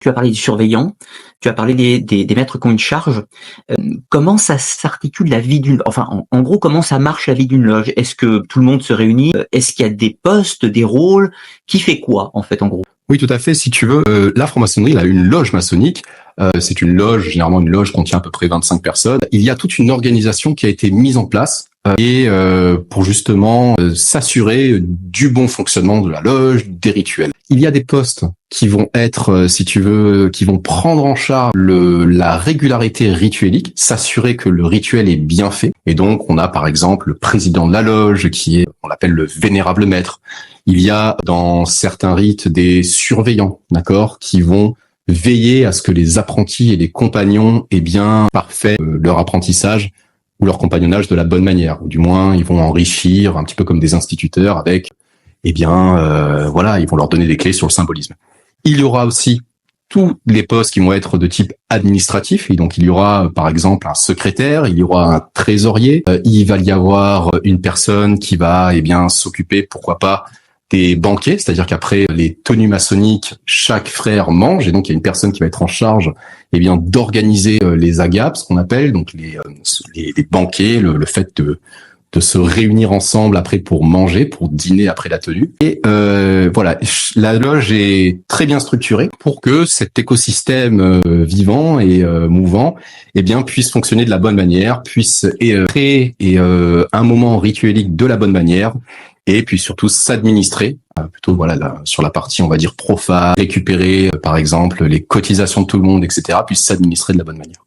Tu as parlé des surveillants, tu as parlé des maîtres qui ont une charge. Comment ça s'articule la vie d'une... Enfin, en gros, comment ça marche la vie d'une loge? Est-ce que tout le monde se réunit? Est-ce qu'il y a des postes, des rôles? Qui fait quoi, en fait, en gros? Oui, tout à fait. Si tu veux, la franc-maçonnerie, a une loge maçonnique. C'est une loge, généralement une loge contient à peu près 25 personnes. Il y a toute une organisation qui a été mise en place pour justement s'assurer du bon fonctionnement de la loge, des rituels. Il y a des postes qui vont être, si tu veux, qui vont prendre en charge la régularité rituelique, s'assurer que le rituel est bien fait. Et donc, on a par exemple le président de la loge qui est, on l'appelle le vénérable maître. Il y a dans certains rites des surveillants, d'accord, qui vont veiller à ce que les apprentis et les compagnons aient bien parfait leur apprentissage ou leur compagnonnage de la bonne manière. Ou du moins, ils vont enrichir un petit peu comme des instituteurs avec, voilà, ils vont leur donner des clés sur le symbolisme. Il y aura aussi tous les postes qui vont être de type administratif. Et donc, il y aura, par exemple, un secrétaire, il y aura un trésorier, il va y avoir une personne qui va, s'occuper, pourquoi pas, des banquets, c'est-à-dire qu'après les tenues maçonniques, chaque frère mange, et donc il y a une personne qui va être en charge, d'organiser les agapes, ce qu'on appelle, donc les banquets, le fait de se réunir ensemble après pour manger, pour dîner après la tenue. Et voilà, la loge est très bien structurée pour que cet écosystème vivant et mouvant puisse fonctionner de la bonne manière, puisse créer un moment rituelique de la bonne manière, et puis surtout s'administrer, plutôt sur la partie on va dire profane, récupérer par exemple les cotisations de tout le monde, etc., puisse s'administrer de la bonne manière.